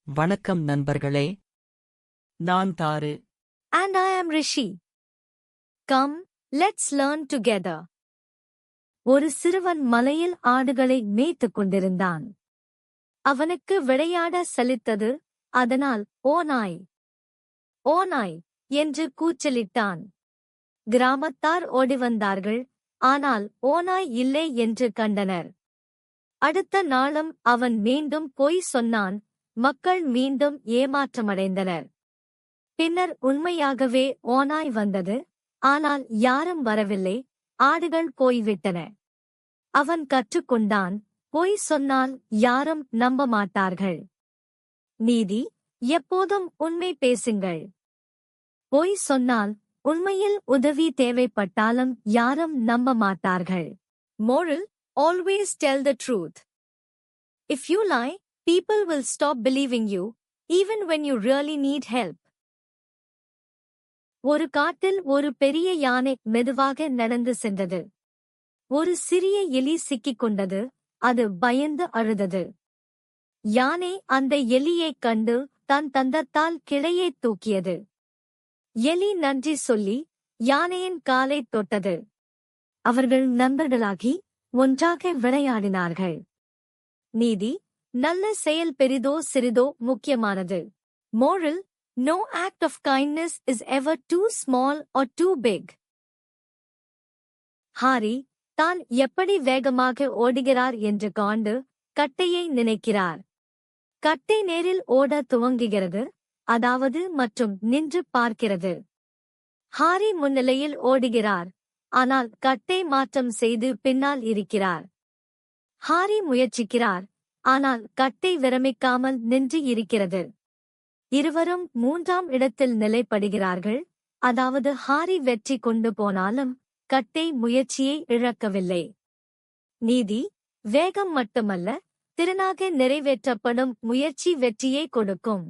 வணக்கம் நண்பர்களே. நான் தாரு. And I am Rishi. Come, let's learn together. ஒரு சிறுவன் மலையில் ஆடுகளை மேய்த்துக் கொண்டிருந்தான். அவனுக்கு விளையாட சலித்தது, அதனால் ஓநாய் ஓநாய் என்று கூச்சலிட்டான். கிராமத்தார் ஓடிவந்தார்கள், ஆனால் ஓநாய் இல்லை என்று கண்டனர். அடுத்த நாளும் அவன் மீண்டும் பொய் சொன்னான். மக்கள் மீண்டும் ஏமாற்றமடைந்தனர். பின்னர் உண்மையாகவே ஓநாய் வந்தது, ஆனால் யாரும் வரவில்லை. ஆடுகள் போய்விட்டன. அவன் கற்றுக்கொண்டான், பொய் சொன்னால் யாரும் நம்ப மாட்டார்கள். நீதி: எப்போதும் உண்மை பேசுங்கள். பொய் சொன்னால் உண்மையில் உதவி தேவைப்பட்டாலும் யாரும் நம்ப மாட்டார்கள். Moral: always tell the truth. If you lie, people will stop believing you, even when you really need help. ஒரு காட்டில் ஒரு பெரிய யானை மெதுவாக நடந்து சென்றது. ஒரு சிறிய எலி சிக்கிக் கொண்டது. அது பயந்து அழுதது. யானை அந்த எலியைக் கண்டு தன் தந்தத்தால் கிளையைத் தூக்கியது. எலி நன்றி சொல்லி யானையின் காலைத் தொட்டது. அவர்கள் நண்பர்களாகி ஒன்றாக விளையாடினார்கள். நீதி: நல்ல செயல் பெரிதோ சிறிதோ முக்கியமானது. Moral: no act of kindness is ever too small or too big. Harry தான் எப்படி வேகமாக ஓடுகிறார் என்று காண்டு கட்டையை நினைக்கிறார். கட்டை நேரில் ஓட துவங்குகிறது, அதாவது மற்றும் நின்று பார்க்கிறது. ஹாரி முன்னிலையில் ஓடுகிறார், ஆனால் கட்டை மாற்றம் செய்து பின்னால் இருக்கிறார். ஹாரி முயற்சிக்கிறார், ஆனால் கட்டை விரமிக்காமல் நின்று இருக்கிறது. இருவரும் 3ஆம் இடத்தில் நிலைப்படுகிறார்கள், அதாவது ஹாரி வெற்றி கொண்டு போனாலும் கட்டை முயற்சியை இழக்கவில்லை. நீதி: வேகம் மட்டுமல்ல, திறனாக நிறைவேற்றப்படும் முயற்சி வெற்றியை கொடுக்கும்.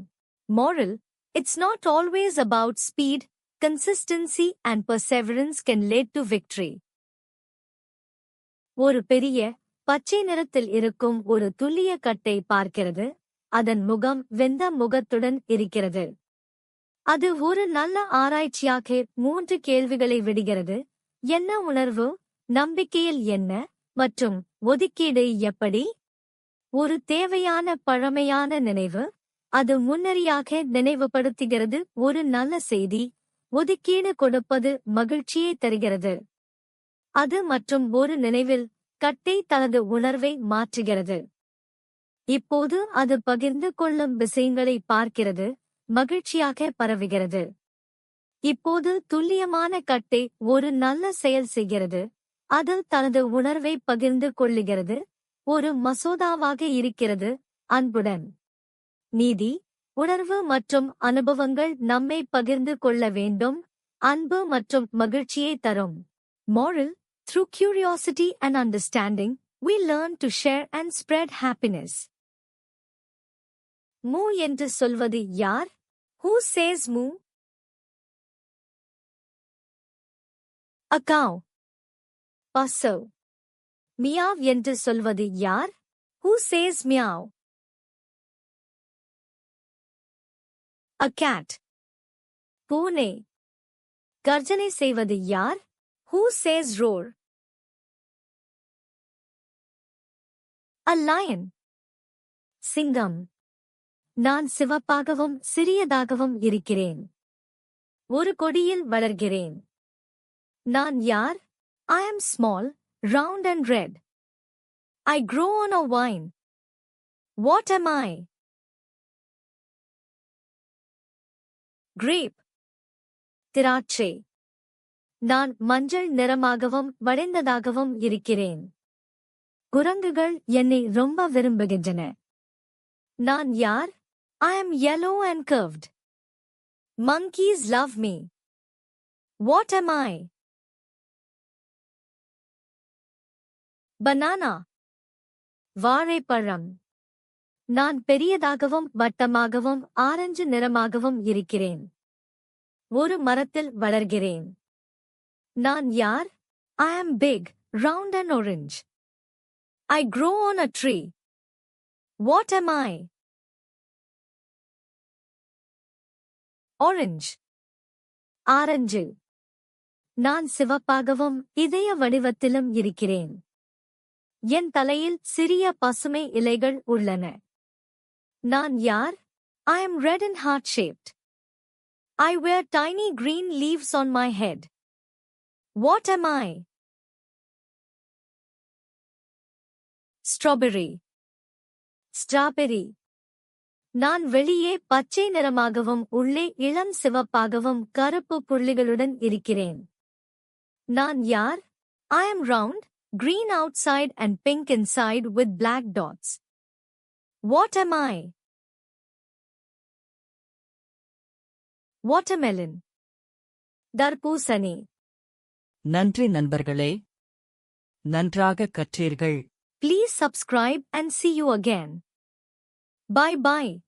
Moral: it's not always about speed. Consistency and perseverance can lead to victory. ஒரு பெரிய பச்சை நிறத்தில் இருக்கும் ஒரு துல்லிய கட்டை பார்க்கிறது. அதன் முகம் வெந்த முகத்துடன் இருக்கிறது. அது ஒரு நல்ல ஆராய்ச்சியாக 3 கேள்விகளை விடுகிறது. என்ன உணர்வு, நம்பிக்கையில் என்ன, மற்றும் ஒதுக்கீடு எப்படி? ஒரு தேவையான பழமையான நினைவு. அது முன்னறியாக நினைவுபடுத்துகிறது. ஒரு நல்ல செய்தி. ஒதுக்கீடு கொடுப்பது மகிழ்ச்சியை தருகிறது. அது மற்றும் ஒரு நினைவில் கட்டை தனது உணர்வை மாற்றுகிறது. இப்போது அது பகிர்ந்து கொள்ளும் விஷயங்களை பார்க்கிறது, மகிழ்ச்சியாக பரவுகிறது. இப்போது துல்லியமான கட்டை ஒரு நல்ல செயல் செய்கிறது. அது தனது உணர்வை பகிர்ந்து கொள்ளுகிறது, ஒரு மசோதாவாக இருக்கிறது, அன்புடன். நீதி: உணர்வு மற்றும் அனுபவங்கள் நம்மை பகிர்ந்து கொள்ள வேண்டும். அன்பு மற்றும் மகிழ்ச்சியை தரும். Moral: through curiosity and understanding, we learn to share and spread happiness. மூ என்று சொல்வது யார்? Who says moo? A cow. பசு. மியாவ் என்று சொல்வது யார்? Who says meow? A cat. பூனை. கர்ஜனை செய்வது யார்? Who says roar? A lion. சிங்கம். நான் சிவப்பாகவும் சிறியதாகவும் இருக்கிறேன். ஒரு கொடியில் வளர்கிறேன். நான் யார்? I am small, round and red. I grow on a vine. What am I? Grape. திராட்சை. நான் மஞ்சள் நிறமாகவும் வளைந்ததாகவும் இருக்கிறேன். குரங்குகள் என்னை ரொம்ப விரும்புகின்றன. நான் யார்? I am yellow and curved. Monkeys love me. What am I? Banana. வாழைப்பழம். நான் பெரியதாகவும் வட்டமாகவும் ஆரஞ்சு நிறமாகவும் இருக்கிறேன். ஒரு மரத்தில் வளர்கிறேன். நான் யார்? I am big, round and orange. I grow on a tree. What am I? Orange. Orange. நான் சிவப்பாகவும் இதய வடிவத்திலும் இருக்கிறேன். என் தலையில் சிறிய பசுமை இலைகள் உள்ளன. நான் யார்? I am red and heart-shaped. I wear tiny green leaves on my head. What am I? Strawberry. Strawberry. நான் வெளியே பச்சை நிறமாகவும் உள்ளே இளம் சிவப்பாகவும் கருப்பு புள்ளிகளுடன் இருக்கிறேன். நான் யார்? I am round, green outside and pink inside with black dots. What am I? Watermelon. தர்பூசணி. நன்றி நண்பர்களே. நன்றாக கற்றீர்கள். Please subscribe and see you again. Bye bye.